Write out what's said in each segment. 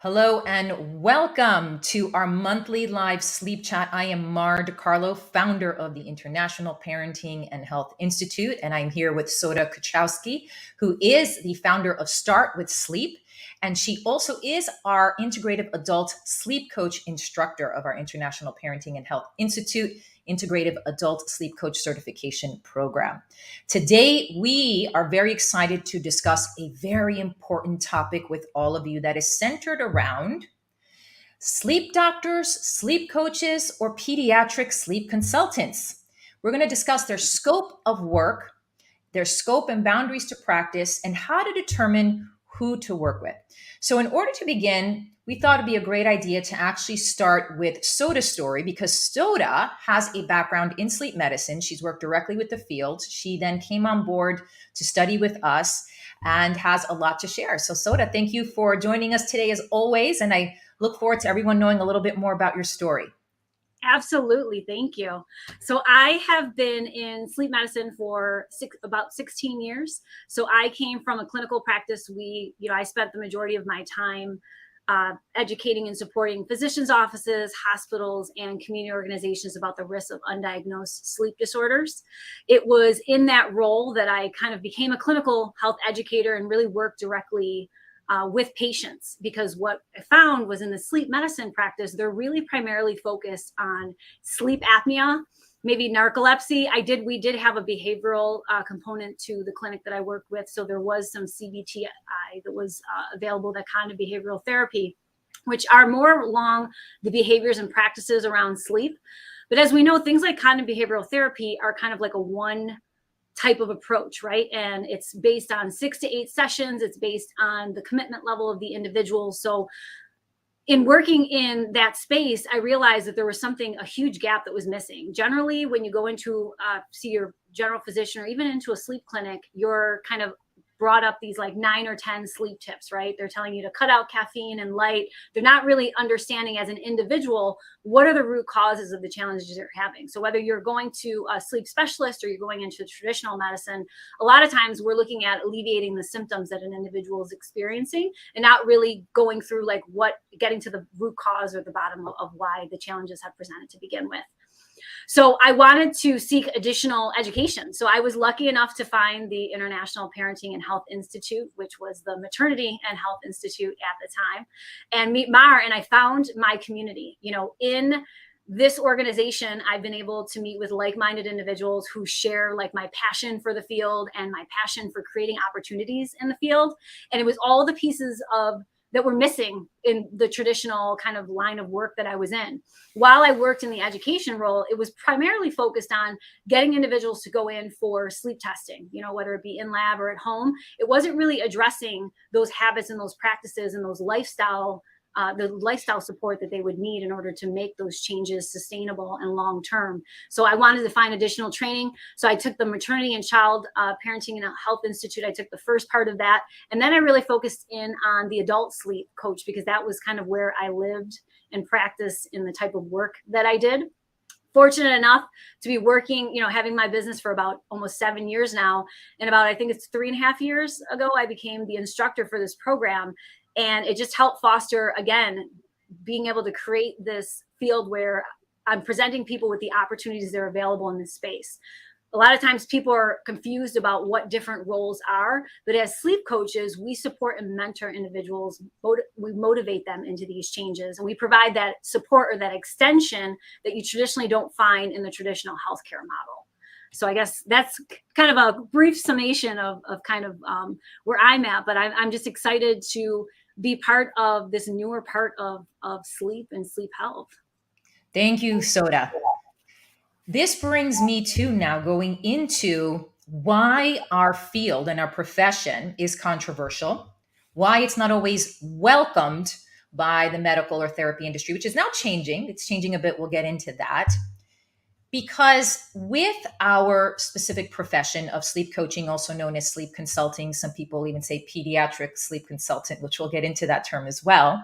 Hello and welcome to our monthly live sleep chat. I am Mar DiCarlo, founder of the International Parenting and Health Institute, and I'm here with Soda Kuchowski, who is the founder of Start with Sleep. And she also is our integrative adult sleep coach instructor of our International Parenting and Health Institute Integrative Adult Sleep Coach Certification Program. Today, we are very excited to discuss a very important topic with all of you that is centered around sleep doctors, sleep coaches, or pediatric sleep consultants. We're going to discuss their scope of work, their scope and boundaries to practice, and how to determine who to work with. So, in order to begin, we thought it'd be a great idea to actually start with Soda's story because Soda has a background in sleep medicine. She's worked directly with the field. She then came on board to study with us and has a lot to share. So, Soda, thank you for joining us today as always. And I look forward to everyone knowing a little bit more about your story. Absolutely. Thank you. So I have been in sleep medicine for about 16 years. So I came from a clinical practice. I spent the majority of my time educating and supporting physicians' offices, hospitals, and community organizations about the risks of undiagnosed sleep disorders. It was in that role that I kind of became a clinical health educator and really worked directly with patients, because what I found was in the sleep medicine practice, they're really primarily focused on sleep apnea, maybe narcolepsy. We did have a behavioral component to the clinic that I worked with. So there was some CBTI that was available, that kind of behavioral therapy, which are more along the behaviors and practices around sleep. But as we know, things like cognitive behavioral therapy are kind of like a one type of approach, right? And it's based on 6 to 8 sessions. It's based on the commitment level of the individual. So in working in that space, I realized that there was a huge gap that was missing. Generally, when you go into see your general physician or even into a sleep clinic, you're kind of brought up these like 9 or 10 sleep tips, right? They're telling you to cut out caffeine and light. They're not really understanding as an individual, what are the root causes of the challenges you're having? So whether you're going to a sleep specialist or you're going into traditional medicine, a lot of times we're looking at alleviating the symptoms that an individual is experiencing and not really going through getting to the root cause or the bottom of why the challenges have presented to begin with. So I wanted to seek additional education. So I was lucky enough to find the International Parenting and Health Institute, which was the Maternity and Health Institute at the time, and meet Mar. And I found my community. In this organization, I've been able to meet with like-minded individuals who share my passion for the field and my passion for creating opportunities in the field. And it was all the pieces that were missing in the traditional kind of line of work that I was in. While I worked in the education role, it was primarily focused on getting individuals to go in for sleep testing, whether it be in lab or at home. It wasn't really addressing those habits and those practices and those the lifestyle support that they would need in order to make those changes sustainable and long-term. So I wanted to find additional training. So I took the Maternity and Child Parenting and Health Institute. I took the first part of that. And then I really focused in on the adult sleep coach, because that was kind of where I lived and practiced in the type of work that I did. Fortunate enough to be working, having my business for about almost 7 years now. And I think it's 3.5 years ago, I became the instructor for this program. And it just helped foster, again, being able to create this field where I'm presenting people with the opportunities that are available in this space. A lot of times people are confused about what different roles are, but as sleep coaches, we support and mentor individuals. We motivate them into these changes, and we provide that support or that extension that you traditionally don't find in the traditional healthcare model. So I guess that's kind of a brief summation of where I'm at, but I'm just excited to be part of this newer part of sleep and sleep health. Thank you, Soda. This brings me to now going into why our field and our profession is controversial, why it's not always welcomed by the medical or therapy industry, which is now changing. It's changing a bit. We'll get into that. Because with our specific profession of sleep coaching, also known as sleep consulting, some people even say pediatric sleep consultant, which we'll get into that term as well,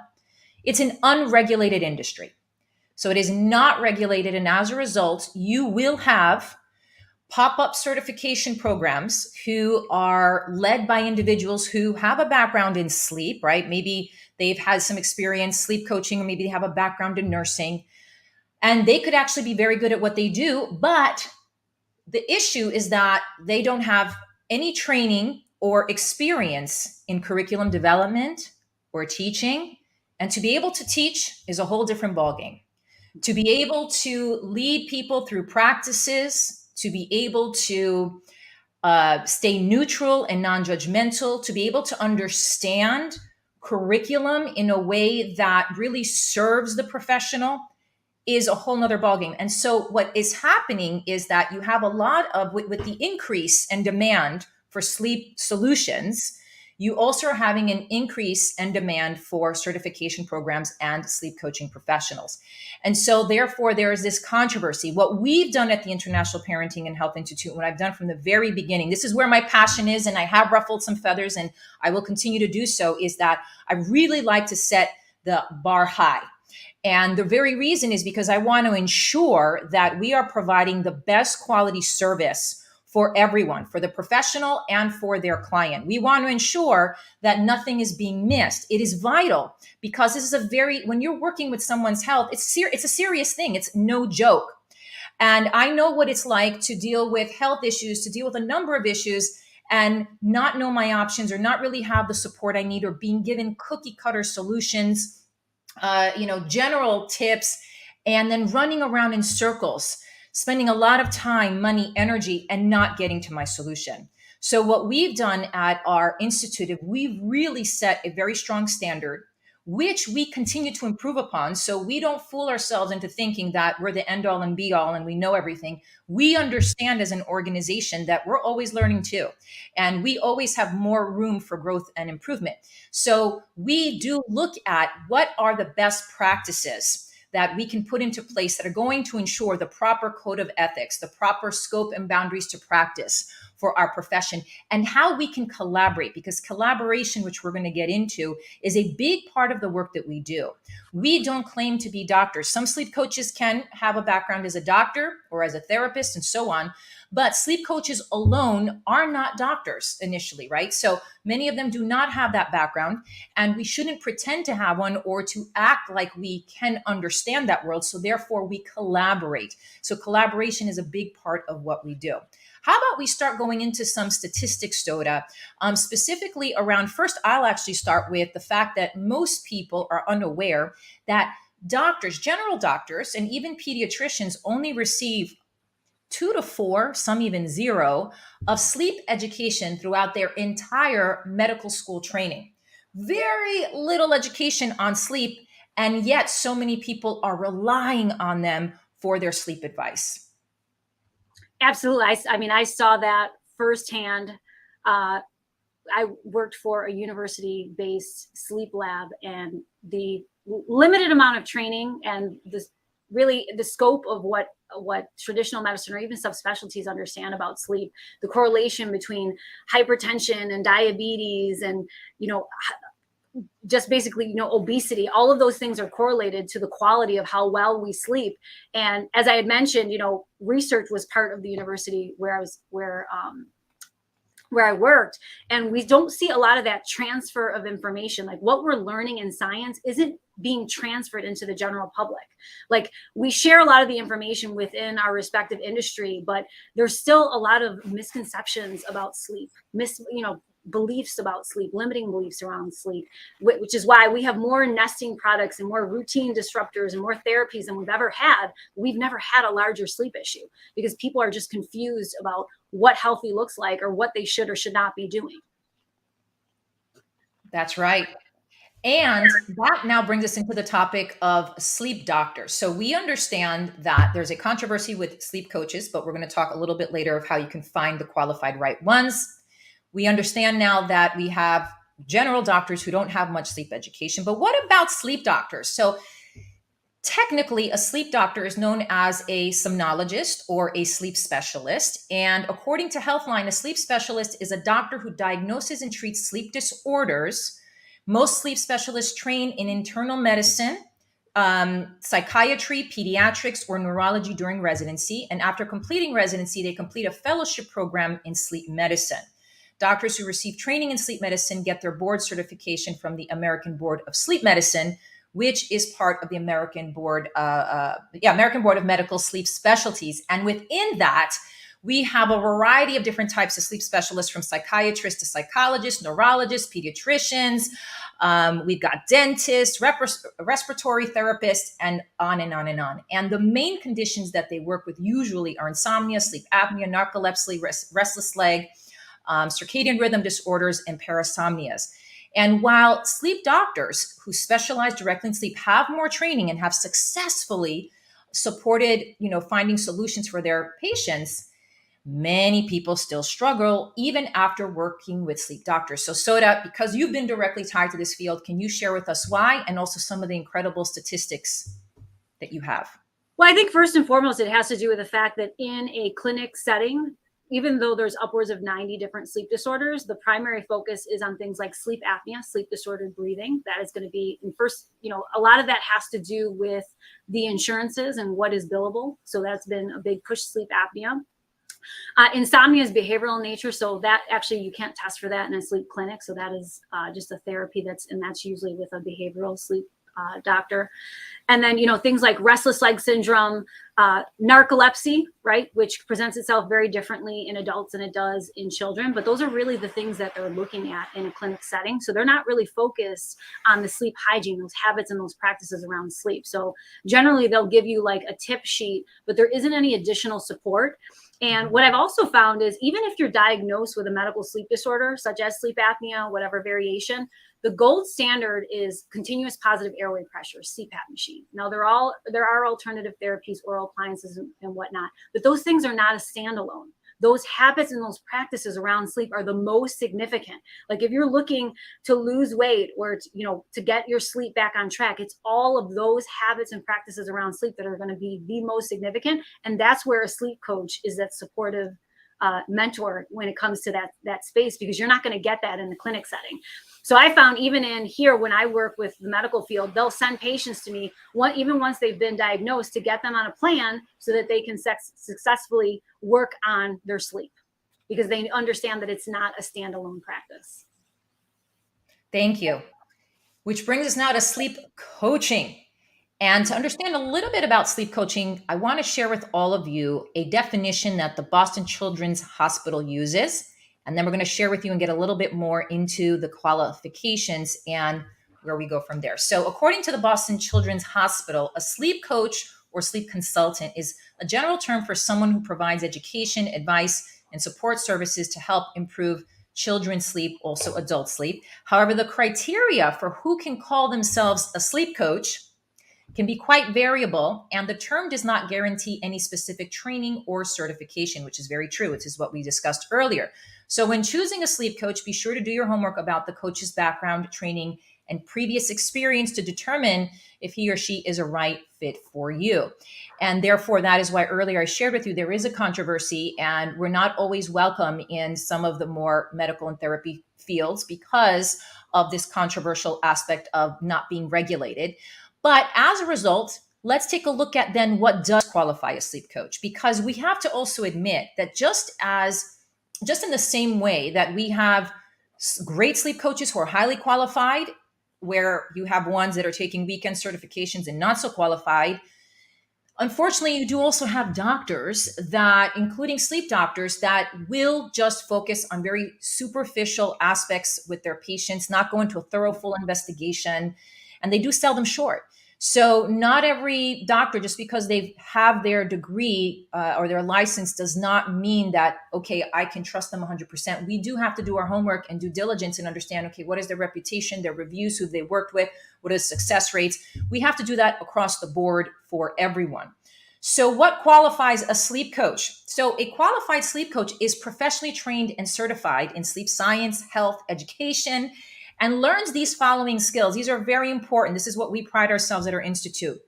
it's an unregulated industry. So it is not regulated. And as a result, you will have pop-up certification programs who are led by individuals who have a background in sleep, right? Maybe they've had some experience sleep coaching, or maybe they have a background in nursing, and they could actually be very good at what they do. But the issue is that they don't have any training or experience in curriculum development or teaching. And to be able to teach is a whole different ballgame. To be able to lead people through practices, to be able to stay neutral and non-judgmental, to be able to understand curriculum in a way that really serves the professional is a whole nother ballgame. And so what is happening is that you have a lot of, with the increase and demand for sleep solutions, you also are having an increase in demand for certification programs and sleep coaching professionals. And so therefore there is this controversy. What we've done at the International Parenting and Health Institute, what I've done from the very beginning, this is where my passion is, and I have ruffled some feathers and I will continue to do so, is that I really like to set the bar high. And the very reason is because I want to ensure that we are providing the best quality service for everyone, for the professional and for their client. We want to ensure that nothing is being missed. It is vital because this is when you're working with someone's health, it's a serious thing. It's no joke. And I know what it's like to deal with health issues, to deal with a number of issues and not know my options, or not really have the support I need, or being given cookie cutter solutions, general tips, and then running around in circles, spending a lot of time, money, energy, and not getting to my solution. So what we've done at our institute, we've really set a very strong standard, which we continue to improve upon. So we don't fool ourselves into thinking that we're the end all and be all and we know everything. We understand as an organization that we're always learning too. And we always have more room for growth and improvement. So we do look at what are the best practices that we can put into place that are going to ensure the proper code of ethics, the proper scope and boundaries to practice for our profession, and how we can collaborate, because collaboration, which we're going to get into, is a big part of the work that we do. We don't claim to be doctors. Some sleep coaches can have a background as a doctor or as a therapist and so on, but sleep coaches alone are not doctors initially, right? So many of them do not have that background, and we shouldn't pretend to have one or to act like we can understand that world. So therefore we collaborate. So collaboration is a big part of what we do. How about we start going into some statistics, Stoda, specifically around, first, I'll actually start with the fact that most people are unaware that doctors, general doctors, and even pediatricians only receive 2 to 4, some even 0, of sleep education throughout their entire medical school training. Very little education on sleep, and yet so many people are relying on them for their sleep advice. Absolutely. I saw that firsthand. I worked for a university-based sleep lab, and the limited amount of training and the scope of what traditional medicine or even subspecialties understand about sleep, the correlation between hypertension and diabetes and, just basically, obesity, all of those things are correlated to the quality of how well we sleep. And as I had mentioned, research was part of the university where I worked, and we don't see a lot of that transfer of information. Like what we're learning in science isn't being transferred into the general public. Like we share a lot of the information within our respective industry, but there's still a lot of misconceptions about sleep, beliefs about sleep, limiting beliefs around sleep, which is why we have more nesting products and more routine disruptors and more therapies than we've ever had. We've never had a larger sleep issue because people are just confused about what healthy looks like or what they should or should not be doing. That's right. And that now brings us into the topic of sleep doctors. So we understand that there's a controversy with sleep coaches, but we're going to talk a little bit later of how you can find the qualified right ones. We understand now that we have general doctors who don't have much sleep education, but what about sleep doctors? So technically, a sleep doctor is known as a somnologist or a sleep specialist. And according to Healthline, a sleep specialist is a doctor who diagnoses and treats sleep disorders. Most sleep specialists train in internal medicine, psychiatry, pediatrics, or neurology during residency. And after completing residency, they complete a fellowship program in sleep medicine. Doctors who receive training in sleep medicine get their board certification from the American Board of Sleep Medicine, which is part of the American Board of Medical Sleep Specialties. And within that, we have a variety of different types of sleep specialists, from psychiatrists to psychologists, neurologists, pediatricians. We've got dentists, respiratory therapists, and on and on and on. And the main conditions that they work with usually are insomnia, sleep apnea, narcolepsy, restless leg, circadian rhythm disorders, and parasomnias. And while sleep doctors who specialize directly in sleep have more training and have successfully supported, finding solutions for their patients, many people still struggle even after working with sleep doctors. So Soda, because you've been directly tied to this field, can you share with us why, and also some of the incredible statistics that you have? Well, I think first and foremost, it has to do with the fact that in a clinic setting, even though there's upwards of 90 different sleep disorders, the primary focus is on things like sleep apnea, sleep disordered breathing. That is going to be in first, a lot of that has to do with the insurances and what is billable. So that's been a big push, sleep apnea. Insomnia is behavioral in nature, so that actually you can't test for that in a sleep clinic. So that is just a therapy that's usually with a behavioral sleep doctor. And then, things like restless leg syndrome, narcolepsy, right, which presents itself very differently in adults than it does in children. But those are really the things that they're looking at in a clinic setting. So they're not really focused on the sleep hygiene, those habits and those practices around sleep. So generally they'll give you like a tip sheet, but there isn't any additional support. And what I've also found is, even if you're diagnosed with a medical sleep disorder, such as sleep apnea, whatever variation, the gold standard is continuous positive airway pressure, CPAP machine. Now, there are alternative therapies, oral appliances and whatnot, but those things are not a standalone. Those habits and those practices around sleep are the most significant. Like if you're looking to lose weight or to get your sleep back on track, it's all of those habits and practices around sleep that are going to be the most significant. And that's where a sleep coach is that supportive mentor when it comes to that space, because you're not going to get that in the clinic setting. So I found even in here, when I work with the medical field, they'll send patients to me, even once they've been diagnosed, to get them on a plan so that they can successfully work on their sleep, because they understand that it's not a standalone practice. Thank you. Which brings us now to sleep coaching. And to understand a little bit about sleep coaching, I want to share with all of you a definition that the Boston Children's Hospital uses. And then we're going to share with you and get a little bit more into the qualifications and where we go from there. So according to the Boston Children's Hospital, a sleep coach or sleep consultant is a general term for someone who provides education, advice, and support services to help improve children's sleep, also adult sleep. However, the criteria for who can call themselves a sleep coach can be quite variable, and the term does not guarantee any specific training or certification, which is very true. It is what we discussed earlier. So when choosing a sleep coach, be sure to do your homework about the coach's background, training, and previous experience to determine if he or she is a right fit for you. And therefore, that is why earlier I shared with you, there is a controversy, and we're not always welcome in some of the more medical and therapy fields because of this controversial aspect of not being regulated. But as a result, let's take a look at then what does qualify a sleep coach, because we have to also admit that just in the same way that we have great sleep coaches who are highly qualified, where you have ones that are taking weekend certifications and not so qualified, unfortunately, you do also have doctors that, including sleep doctors, that will just focus on very superficial aspects with their patients, not go into a thorough, full investigation, and they do sell them short. So not every doctor, just because they have their degree or their license, does not mean that, okay, I can trust them 100%. We do have to do our homework and due diligence and understand, okay, what is their reputation, their reviews, who they worked with, what is success rates. We have to do that across the board for everyone. So what qualifies a sleep coach? So a qualified sleep coach is professionally trained and certified in sleep science, health, education, and learns these following skills. These are very important. This is what we pride ourselves at our institute.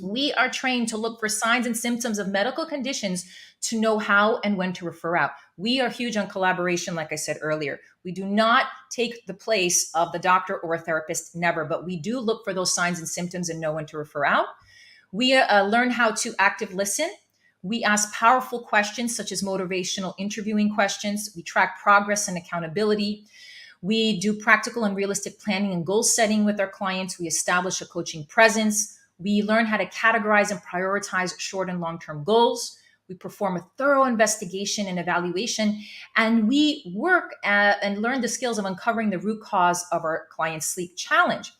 We are trained to look for signs and symptoms of medical conditions to know how and when to refer out. We are huge on collaboration, like I said earlier. We do not take the place of the doctor or a therapist, never, but we do look for those signs and symptoms and know when to refer out. We learn how to active listen. We ask powerful questions such as motivational interviewing questions. We track progress and accountability. We do practical and realistic planning and goal setting with our clients. We establish a coaching presence. We learn how to categorize and prioritize short and long-term goals. We perform a thorough investigation and evaluation, and we work and learn the skills of uncovering the root cause of our client's sleep challenge.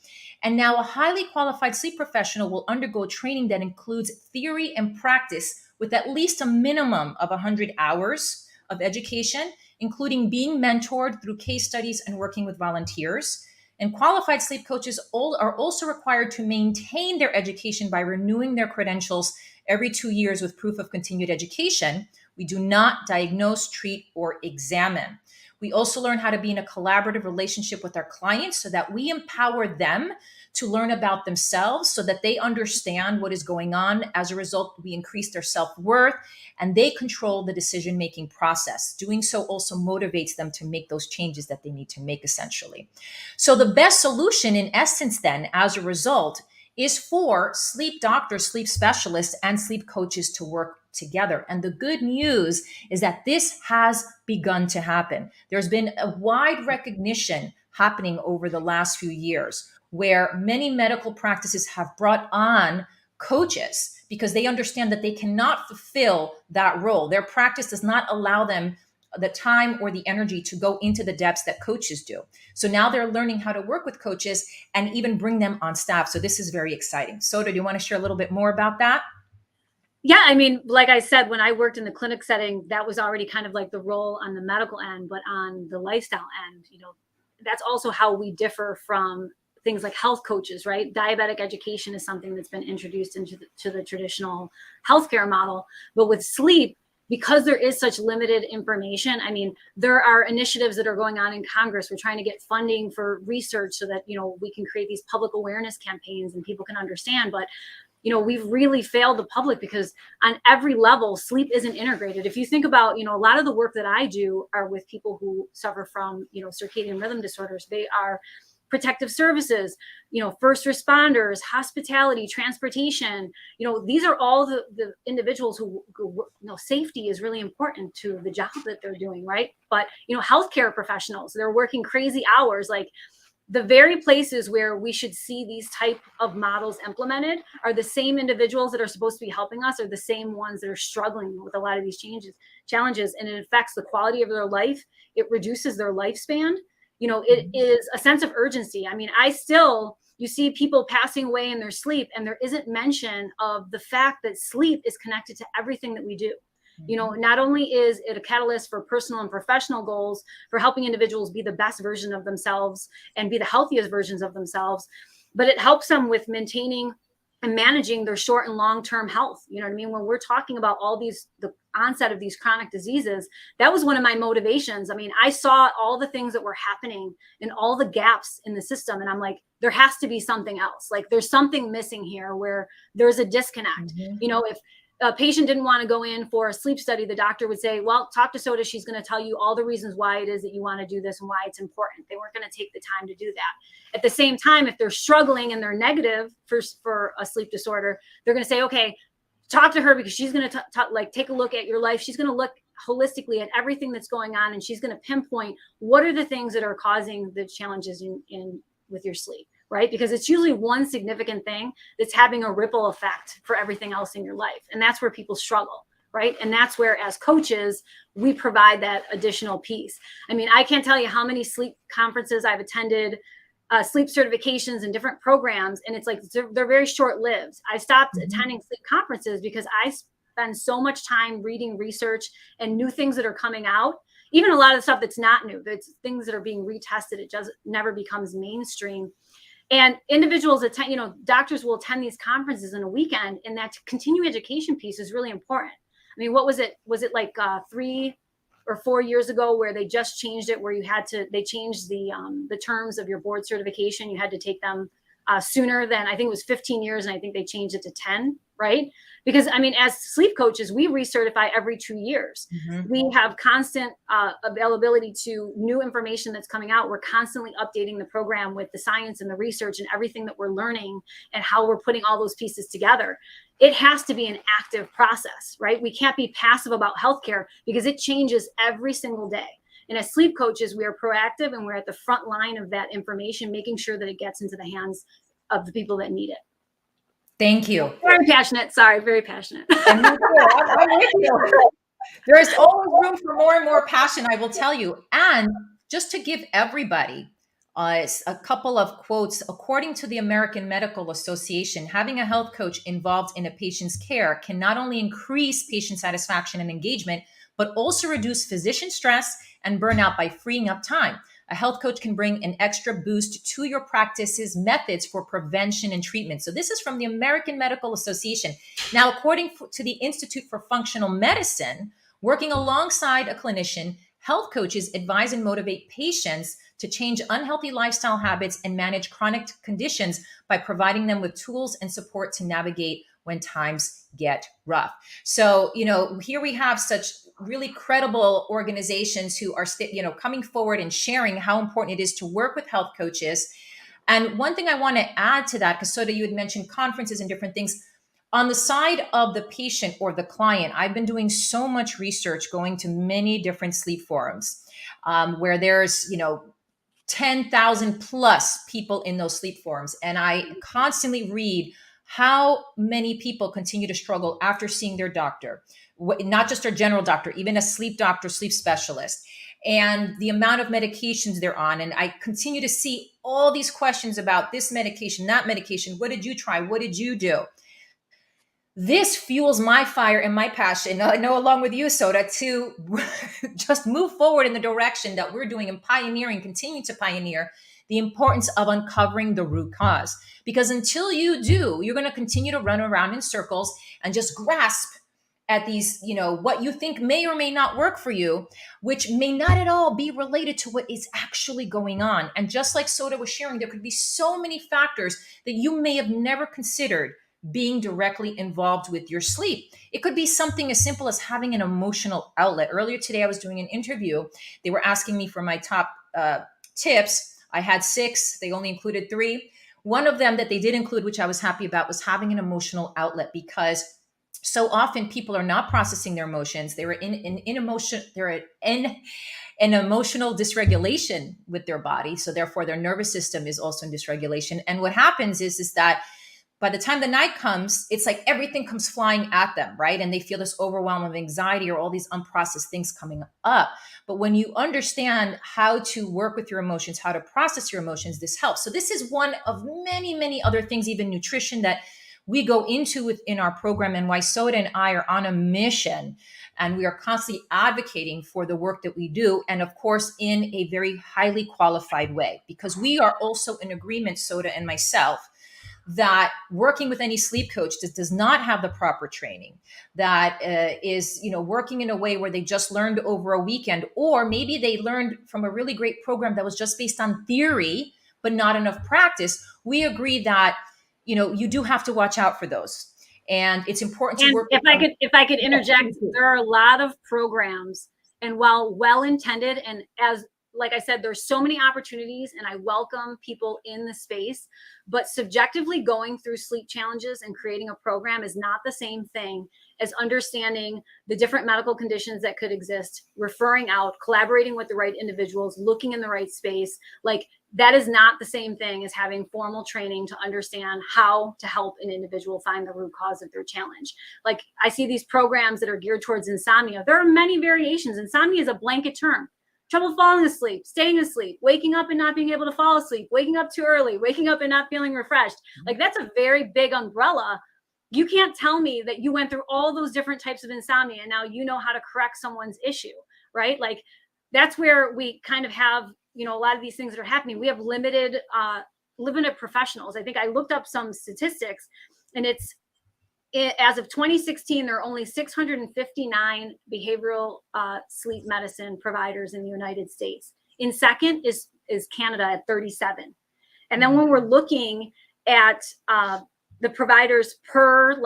And now a highly qualified sleep professional will undergo training that includes theory and practice with at least a minimum of 100 hours of education, including being mentored through case studies and working with volunteers. And qualified sleep coaches are also required to maintain their education by renewing their credentials every 2 years with proof of continued education. We do not diagnose, treat, or examine. We also learn how to be in a collaborative relationship with our clients so that we empower them to learn about themselves so that they understand what is going on. As a result, we increase their self-worth and they control the decision-making process. Doing so also motivates them to make those changes that they need to make, essentially. So the best solution, in essence, then, as a result, is for sleep doctors, sleep specialists, and sleep coaches to work together. And the good news is that this has begun to happen. There's been a wide recognition happening over the last few years where many medical practices have brought on coaches because they understand that they cannot fulfill that role. Their practice does not allow them the time or the energy to go into the depths that coaches do. So now they're learning how to work with coaches and even bring them on staff. So this is very exciting. Soda, do you want to share a little bit more about that? Yeah, I mean, like I said, when I worked in the clinic setting, that was already kind of like the role on the medical end, but on the lifestyle end, that's also how we differ from things like health coaches, right? Diabetic education is something that's been introduced into the traditional healthcare model, but with sleep, because there is such limited information, I mean, there are initiatives that are going on in Congress. We're trying to get funding for research so that, we can create these public awareness campaigns and people can understand. But, we've really failed the public because on every level, sleep isn't integrated. If you think about, a lot of the work that I do are with people who suffer from, circadian rhythm disorders. They are protective services, first responders, hospitality, transportation. These are all the individuals who safety is really important to the job that they're doing, right? But, healthcare professionals, they're working crazy hours. Like the very places where we should see these type of models implemented are the same individuals that are supposed to be helping us, are the same ones that are struggling with a lot of these challenges, and it affects the quality of their life. It reduces their lifespan. It is a sense of urgency. I mean, you see people passing away in their sleep, and there isn't mention of the fact that sleep is connected to everything that we do. Not only is it a catalyst for personal and professional goals, for helping individuals be the best version of themselves and be the healthiest versions of themselves, but it helps them with maintaining and managing their short and long-term health. You know what I mean? When we're talking about the onset of these chronic diseases, that was one of my motivations. I mean, I saw all the things that were happening and all the gaps in the system. And I'm like, there has to be something else. Like there's something missing here where there's a disconnect. Mm-hmm. If a patient didn't want to go in for a sleep study, the doctor would say, well, talk to Soda. She's going to tell you all the reasons why it is that you want to do this and why it's important. They weren't going to take the time to do that. At the same time, if they're struggling and they're negative for a sleep disorder, they're going to say, okay, talk to her because she's going to take a look at your life. She's going to look holistically at everything that's going on. And she's going to pinpoint what are the things that are causing the challenges in with your sleep. Right? Because it's usually one significant thing that's having a ripple effect for everything else in your life. And that's where people struggle, right? And that's where, as coaches, we provide that additional piece. I mean, I can't tell you how many sleep conferences I've attended, sleep certifications and different programs. And it's like, they're very short-lived. I stopped attending sleep conferences because I spend so much time reading research and new things that are coming out. Even a lot of the stuff that's not new, that's things that are being retested. It just never becomes mainstream. And individuals attend, doctors will attend these conferences in a weekend, and that continuing education piece is really important. I mean, what was it? Was it like 3 or 4 years ago where they just changed it, where they changed the terms of your board certification? You had to take them sooner than, I think it was 15 years, and I think they changed it to 10 right? Because I mean, as sleep coaches, we recertify every 2 years. Mhm. We have constant availability to new information that's coming out. We're constantly updating the program with the science and the research and everything that we're learning and how we're putting all those pieces together. It has to be an active process, right? We can't be passive about healthcare because it changes every single day. And as sleep coaches, we are proactive and we're at the front line of that information, making sure that it gets into the hands of the people that need it. Thank you. Very passionate. Sorry, very passionate. And me too. I'm with you. There's always room for more and more passion, I will tell you. And just to give everybody a couple of quotes, according to the American Medical Association, having a health coach involved in a patient's care can not only increase patient satisfaction and engagement, but also reduce physician stress and burnout by freeing up time. A health coach can bring an extra boost to your practice's methods for prevention and treatment. So this is from the American Medical Association. Now, according to the Institute for Functional Medicine, working alongside a clinician, health coaches advise and motivate patients to change unhealthy lifestyle habits and manage chronic conditions by providing them with tools and support to navigate when times get rough. So, here we have such really credible organizations who are, coming forward and sharing how important it is to work with health coaches. And one thing I want to add to that, because Soda, you had mentioned conferences and different things. On the side of the patient or the client, I've been doing so much research, going to many different sleep forums where there's, 10,000 plus people in those sleep forums. And I constantly read how many people continue to struggle after seeing their doctor, not just their general doctor, even a sleep doctor, sleep specialist, and the amount of medications they're on. And I continue to see all these questions about this medication, that medication. What did you try? What did you do? This fuels my fire and my passion, I know along with you, Soda, to just move forward in the direction that we're doing and pioneering, continuing to pioneer the importance of uncovering the root cause. Because until you do, you're going to continue to run around in circles and just grasp at these, what you think may or may not work for you, which may not at all be related to what is actually going on. And just like Soda was sharing, there could be so many factors that you may have never considered being directly involved with your sleep. It could be something as simple as having an emotional outlet. Earlier today, I was doing an interview. They were asking me for my top tips. I had 6. They only included 3. One of them that they did include, which I was happy about, was having an emotional outlet, because so often people are not processing their emotions. They're in an emotional dysregulation with their body. So therefore their nervous system is also in dysregulation. And what happens is that by the time the night comes, it's like everything comes flying at them, right? And they feel this overwhelm of anxiety or all these unprocessed things coming up. But when you understand how to work with your emotions, how to process your emotions, this helps. So this is one of many, many other things, even nutrition, that we go into within our program, and why Soda and I are on a mission, and we are constantly advocating for the work that we do. And of course, in a very highly qualified way, because we are also in agreement, Soda and myself, that working with any sleep coach that does not have the proper training, that is, working in a way where they just learned over a weekend, or maybe they learned from a really great program that was just based on theory, but not enough practice. We agree that, you do have to watch out for those. And it's important to work. If I could interject, there are a lot of programs, and while well-intended, and like I said, there's so many opportunities, and I welcome people in the space, but subjectively going through sleep challenges and creating a program is not the same thing as understanding the different medical conditions that could exist, referring out, collaborating with the right individuals, looking in the right space. Like, that is not the same thing as having formal training to understand how to help an individual find the root cause of their challenge. Like, I see these programs that are geared towards insomnia. There are many variations. Insomnia is a blanket term. Trouble falling asleep, staying asleep, waking up and not being able to fall asleep, waking up too early, waking up and not feeling refreshed. Like, that's a very big umbrella. You can't tell me that you went through all those different types of insomnia and now you know how to correct someone's issue, right? Like, that's where we kind of have, a lot of these things that are happening. We have limited professionals. I think I looked up some statistics, and as of 2016, there are only 659 behavioral sleep medicine providers in the United States. In second is Canada at 37. And then when we're looking at the providers per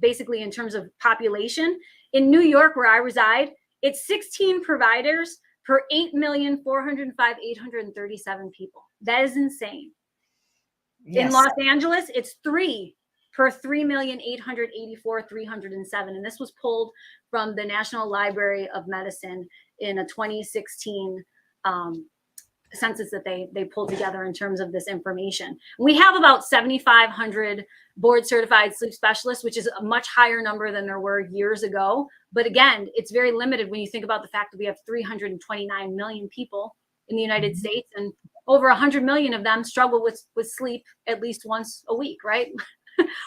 basically in terms of population. In New York, where I reside, it's 16 providers per 8,405,837 people. That is insane. Yes. In Los Angeles, it's 3 per 3,884,307. And this was pulled from the National Library of Medicine in a 2016 census that they pulled together in terms of this information. We have about 7,500 board certified sleep specialists, which is a much higher number than there were years ago. But again, it's very limited when you think about the fact that we have 329 million people in the United States, and over 100 million of them struggle with sleep at least once a week, right?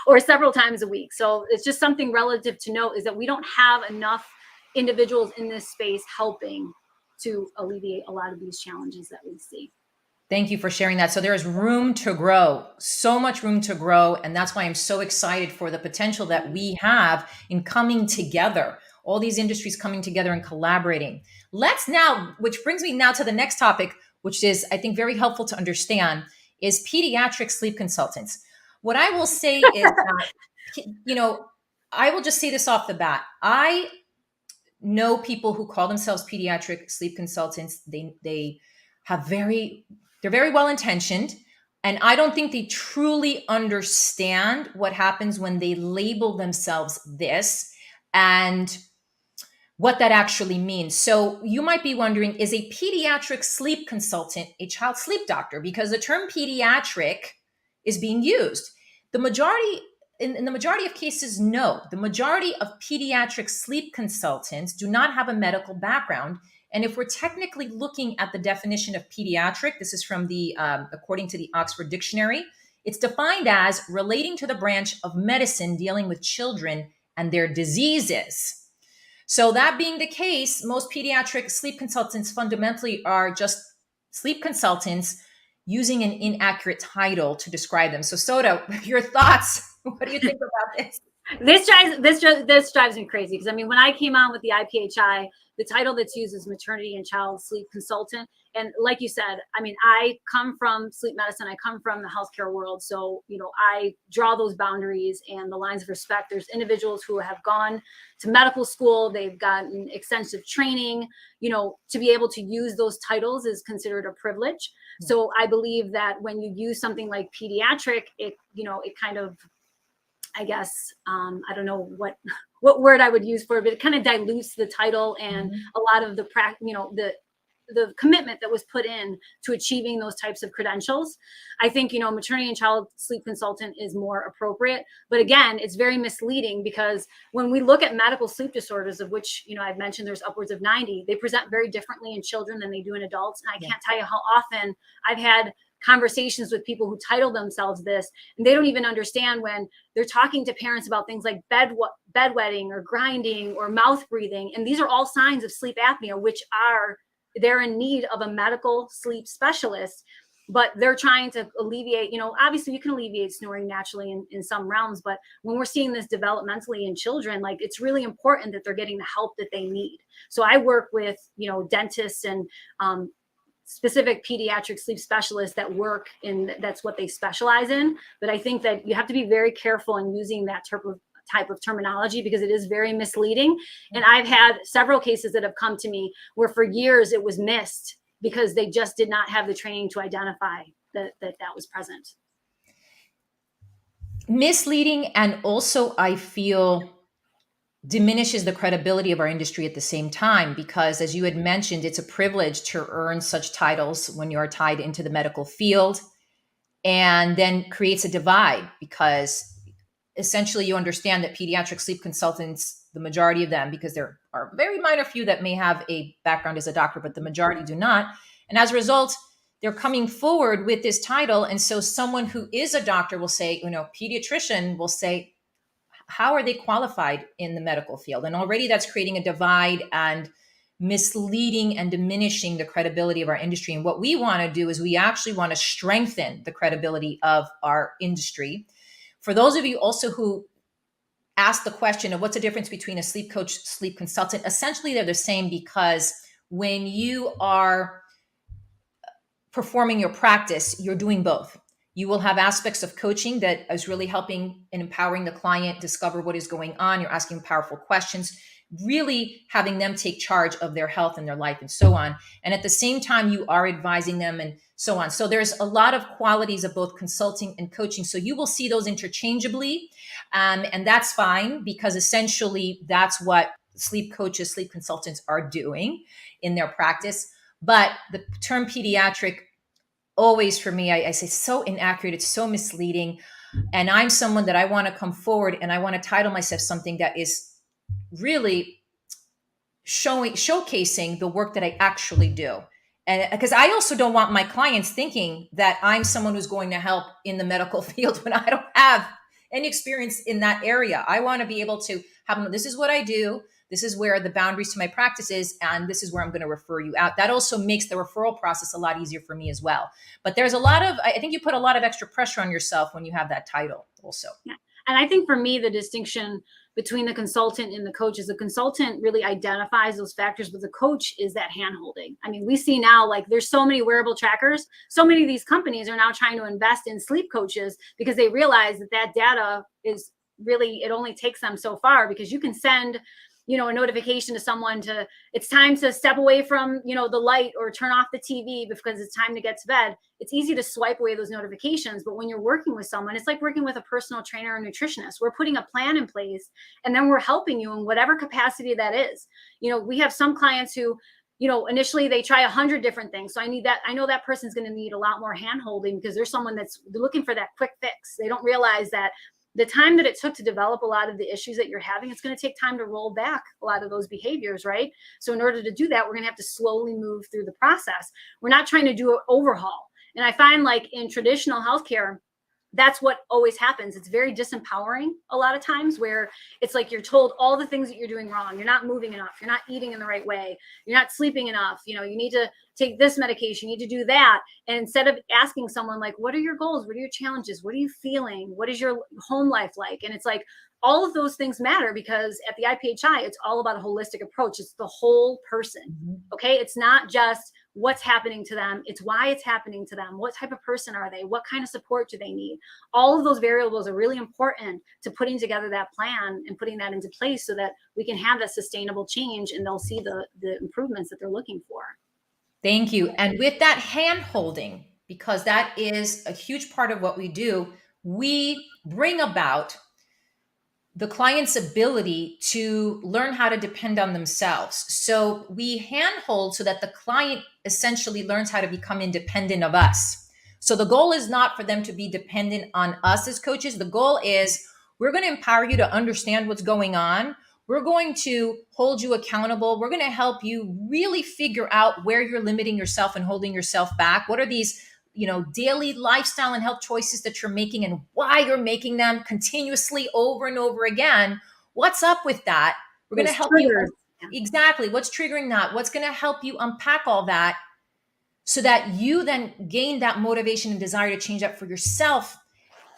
Or several times a week. So it's just something relative to note, is that we don't have enough individuals in this space helping to alleviate a lot of these challenges that we see. Thank you for sharing that. So there is room to grow, so much room to grow. And that's why I'm so excited for the potential that we have in coming together, all these industries coming together and collaborating. Let's now, which brings me now to the next topic, which is, I think, very helpful to understand, is pediatric sleep consultants. What I will say is that, I will just say this off the bat. I know people who call themselves pediatric sleep consultants. They're very well intentioned, and I don't think they truly understand what happens when they label themselves this and what that actually means. So you might be wondering, is a pediatric sleep consultant a child sleep doctor? Because the term pediatric is being used. In the majority of cases, no. The majority of pediatric sleep consultants do not have a medical background. And if we're technically looking at the definition of pediatric, this is from according to the Oxford Dictionary, it's defined as relating to the branch of medicine dealing with children and their diseases. So that being the case, most pediatric sleep consultants fundamentally are just sleep consultants using an inaccurate title to describe them. So Soda, your thoughts? What do you think about this? This drives me crazy, because I mean, when I came on with the IPHI, the title that's used is maternity and child sleep consultant. And like you said, I mean, I come from sleep medicine. I come from the healthcare world. So, I draw those boundaries and the lines of respect. There's individuals who have gone to medical school. They've gotten extensive training, to be able to use those titles is considered a privilege. So I believe that when you use something like pediatric, it kind of, I guess, I don't know what word I would use for it, but it kind of dilutes the title and a lot of the the commitment that was put in to achieving those types of credentials. I think, maternity and child sleep consultant is more appropriate. But again, it's very misleading, because when we look at medical sleep disorders, of which, I've mentioned there's upwards of 90, they present very differently in children than they do in adults. And I can't tell you how often I've had conversations with people who title themselves this, and they don't even understand when they're talking to parents about things like bedwetting or grinding or mouth breathing. And these are all signs of sleep apnea, which they're in need of a medical sleep specialist, but they're trying to alleviate, obviously you can alleviate snoring naturally in some realms, but when we're seeing this developmentally in children, like, it's really important that they're getting the help that they need. So I work with, dentists and specific pediatric sleep specialists that work in, that's what they specialize in. But I think that you have to be very careful in using that type of terminology, because it is very misleading. And I've had several cases that have come to me where for years it was missed because they just did not have the training to identify that was present. Misleading, and also I feel diminishes the credibility of our industry at the same time, because as you had mentioned, it's a privilege to earn such titles when you are tied into the medical field, and then creates a divide, because essentially you understand that pediatric sleep consultants, the majority of them, because there are a very minor few that may have a background as a doctor, but the majority do not. And as a result, they're coming forward with this title. And so someone who is a doctor will say, pediatrician will say, how are they qualified in the medical field? And already that's creating a divide and misleading and diminishing the credibility of our industry. And what we want to do is we actually want to strengthen the credibility of our industry. For those of you also who asked the question of what's the difference between a sleep coach, sleep consultant, essentially they're the same, because when you are performing your practice, you're doing both. You will have aspects of coaching that is really helping and empowering the client discover what is going on. You're asking powerful questions, really having them take charge of their health and their life and so on. And at the same time, you are advising them and so on. So there's a lot of qualities of both consulting and coaching. So you will see those interchangeably. And that's fine, because essentially that's what sleep coaches, sleep consultants are doing in their practice. But the term pediatric, always for me, I say so inaccurate. It's so misleading. And I'm someone that I want to come forward and I want to title myself something that is really showcasing the work that I actually do. And because I also don't want my clients thinking that I'm someone who's going to help in the medical field when I don't have any experience in that area. I want to be able to have them, this is what I do. This is where the boundaries to my practice is, and this is where I'm going to refer you out. That also makes the referral process a lot easier for me as well. But there's a lot of, I think you put a lot of extra pressure on yourself when you have that title also. Yeah. And I think for me, the distinction between the consultant and the coach is the consultant really identifies those factors, but the coach is that hand holding. I mean, we see now, like, there's so many wearable trackers. So many of these companies are now trying to invest in sleep coaches because they realize that that data is really, it only takes them so far, because you can send, you know, a notification to someone to, it's time to step away from, you know, the light, or turn off the TV because it's time to get to bed. It's easy to swipe away those notifications. But when you're working with someone, it's like working with a personal trainer or nutritionist. We're putting a plan in place, and then we're helping you in whatever capacity that is. You know, we have some clients who, you know, initially they try 100 different things. So I know that person's going to need a lot more hand holding, because there's someone that's looking for that quick fix. They don't realize that the time that it took to develop a lot of the issues that you're having, it's going to take time to roll back a lot of those behaviors, right? So in order to do that, we're going to have to slowly move through the process. We're not trying to do an overhaul. And I find, like, in traditional healthcare, that's what always happens. It's very disempowering a lot of times, where it's like you're told all the things that you're doing wrong. You're not moving enough. You're not eating in the right way. You're not sleeping enough. You know, you need to take this medication. You need to do that. And instead of asking someone, like, what are your goals? What are your challenges? What are you feeling? What is your home life like? And it's like, all of those things matter, because at the IPHI, it's all about a holistic approach. It's the whole person. Okay. It's not just what's happening to them. It's why it's happening to them. What type of person are they? What kind of support do they need? All of those variables are really important to putting together that plan and putting that into place, so that we can have that sustainable change, and they'll see the improvements that they're looking for. Thank you. And with that hand holding, because that is a huge part of what we do, we bring about the client's ability to learn how to depend on themselves. So we handhold so that the client essentially learns how to become independent of us. So the goal is not for them to be dependent on us as coaches. The goal is, we're going to empower you to understand what's going on. We're going to hold you accountable. We're going to help you really figure out where you're limiting yourself and holding yourself back. What are these, you know, daily lifestyle and health choices that you're making, and why you're making them continuously over and over again? What's up with that? We're going to help you. Exactly. What's triggering that? What's going to help you unpack all that, so that you then gain that motivation and desire to change that for yourself.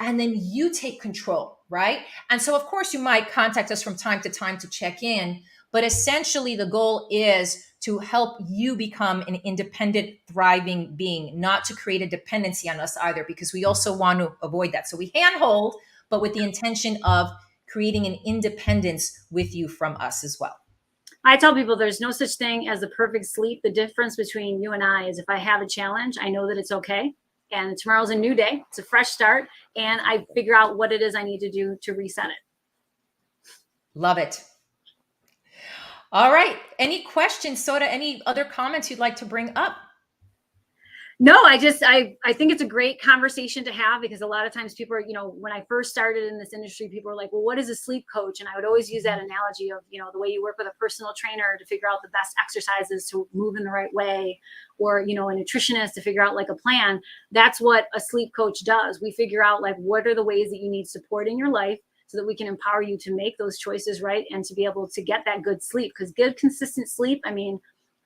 And then you take control, right? And so, of course, you might contact us from time to time to check in, but essentially the goal is to help you become an independent, thriving being, not to create a dependency on us either, because we also want to avoid that. So we handhold, but with the intention of creating an independence with you from us as well. I tell people there's no such thing as the perfect sleep. The difference between you and I is, if I have a challenge, I know that it's okay. And tomorrow's a new day. It's a fresh start. And I figure out what it is I need to do to reset it. Love it. All right. Any questions, Soda? Any other comments you'd like to bring up? No, I think it's a great conversation to have, because a lot of times people are, you know, when I first started in this industry, people are like, well, what is a sleep coach? And I would always use that analogy of, you know, the way you work with a personal trainer to figure out the best exercises to move in the right way, or, you know, a nutritionist to figure out like a plan. That's what a sleep coach does. We figure out, like, what are the ways that you need support in your life, so that we can empower you to make those choices, right? And to be able to get that good sleep, because good, consistent sleep, I mean,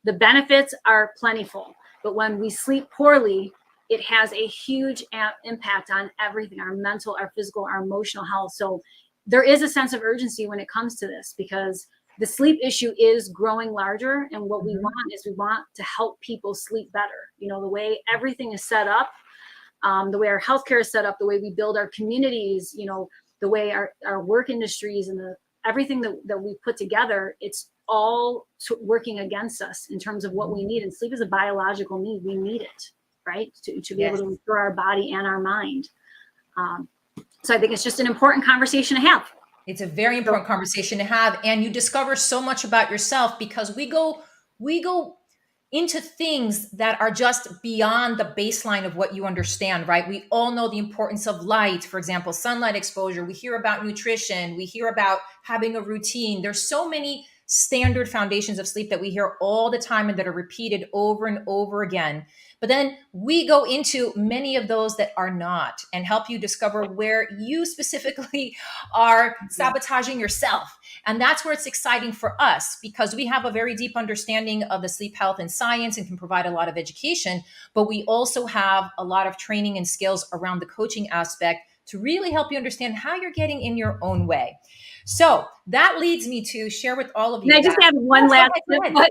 the benefits are plentiful. But when we sleep poorly, it has a huge impact on everything, our mental, our physical, our emotional health. So there is a sense of urgency when it comes to this, because the sleep issue is growing larger. And what we want is, we want to help people sleep better. You know, the way everything is set up, the way our healthcare is set up, the way we build our communities, the way our work industries and everything that we put together, it's all working against us in terms of what we need. And sleep is a biological need. We need it, right? To be able to restore our body and our mind. So I think it's just an important conversation to have. It's a very important conversation to have. And you discover so much about yourself because we go into things that are just beyond the baseline of what you understand, right? We all know the importance of light, for example, sunlight exposure. We hear about nutrition. We hear about having a routine. There's so many standard foundations of sleep that we hear all the time and that are repeated over and over again. But then we go into many of those that are not and help you discover where you specifically are sabotaging yourself. And that's where it's exciting for us because we have a very deep understanding of the sleep health and science and can provide a lot of education, but we also have a lot of training and skills around the coaching aspect to really help you understand how you're getting in your own way. So that leads me to share with all of you. Can I just add one last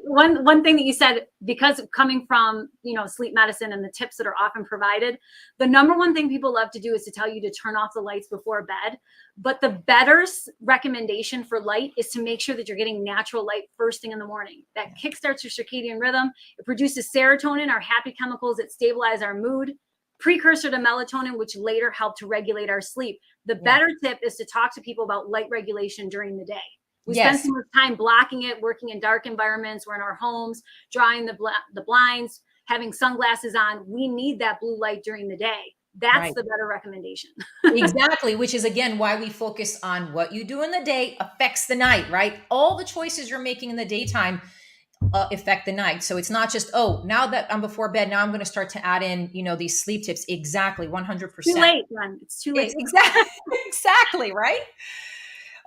one thing that you said, because coming from, sleep medicine and the tips that are often provided, the number one thing people love to do is to tell you to turn off the lights before bed. But the better recommendation for light is to make sure that you're getting natural light first thing in the morning. That kickstarts your circadian rhythm. It produces serotonin, our happy chemicals that stabilize our mood, precursor to melatonin, which later help to regulate our sleep. The better tip is to talk to people about light regulation during the day. We spend so much time blocking it, working in dark environments. We're in our homes, drawing the blinds, having sunglasses on. We need that blue light during the day. That's the better recommendation. Exactly, which is, again, why we focus on what you do in the day affects the night, right? All the choices you're making in the daytime affect the night. So it's not just, now that I'm before bed, now I'm going to start to add in, these sleep tips. Exactly. 100%. Too late, Glenn. It's too late. Exactly. Right.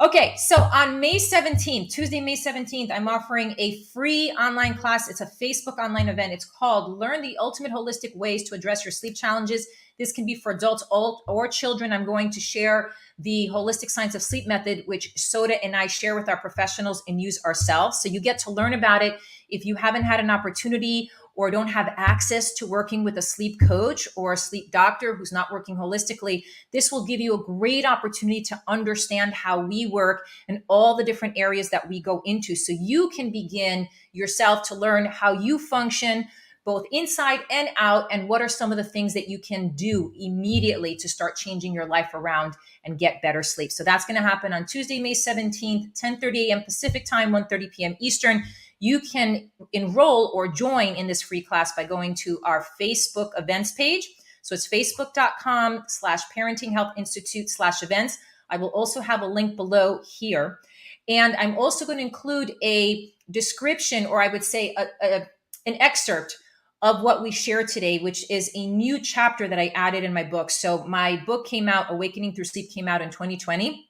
Okay. So on May 17th, Tuesday, May 17th, I'm offering a free online class. It's a Facebook online event. It's called Learn the Ultimate Holistic Ways to Address Your Sleep Challenges. This can be for adults or children. I'm going to share the holistic science of sleep method, which Soda and I share with our professionals and use ourselves. So you get to learn about it. If you haven't had an opportunity or don't have access to working with a sleep coach or a sleep doctor who's not working holistically, this will give you a great opportunity to understand how we work and all the different areas that we go into. So you can begin yourself to learn how you function both inside and out, and what are some of the things that you can do immediately to start changing your life around and get better sleep. So that's going to happen on Tuesday, May 17th, 10:30 a.m. Pacific time, 1:30 p.m. Eastern. You can enroll or join in this free class by going to our Facebook events page. So it's facebook.com/Parenting Health Institute/events. I will also have a link below here. And I'm also going to include a description, or I would say an excerpt of what we shared today, which is a new chapter that I added in my book. So my book came out, Awakening Through Sleep, came out in 2020.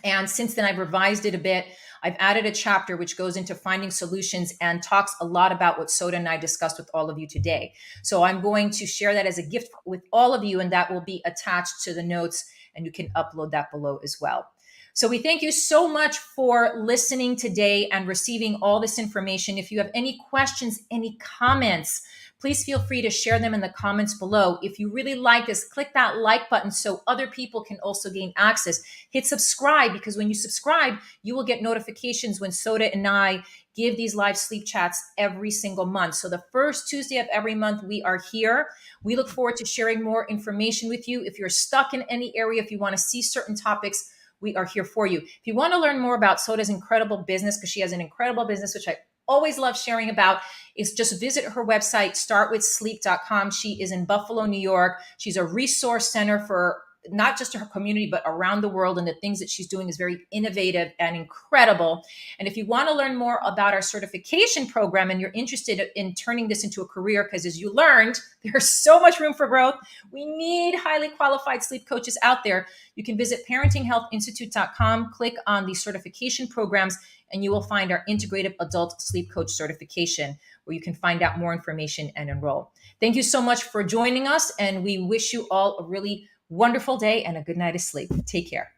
And since then I've revised it a bit. I've added a chapter which goes into finding solutions and talks a lot about what Soda and I discussed with all of you today. So I'm going to share that as a gift with all of you, and that will be attached to the notes, and you can upload that below as well. So we thank you so much for listening today and receiving all this information. If you have any questions, any comments, please feel free to share them in the comments below. If you really like this, click that like button so other people can also gain access. Hit subscribe, because when you subscribe, you will get notifications when Soda and I give these live sleep chats every single month. So the first Tuesday of every month, we are here. We look forward to sharing more information with you. If you're stuck in any area, if you want to see certain topics, we are here for you. If you want to learn more about Soda's incredible business, because she has an incredible business, which I always love sharing about, is just visit her website, startwithsleep.com. She is in Buffalo, New York. She's a resource center for not just her community, but around the world. And the things that she's doing is very innovative and incredible. And if you want to learn more about our certification program and you're interested in turning this into a career, because as you learned, there's so much room for growth. We need highly qualified sleep coaches out there. You can visit parentinghealthinstitute.com, click on the certification programs, and you will find our Integrative Adult Sleep Coach certification, where you can find out more information and enroll. Thank you so much for joining us, and we wish you all a really wonderful day and a good night of sleep. Take care.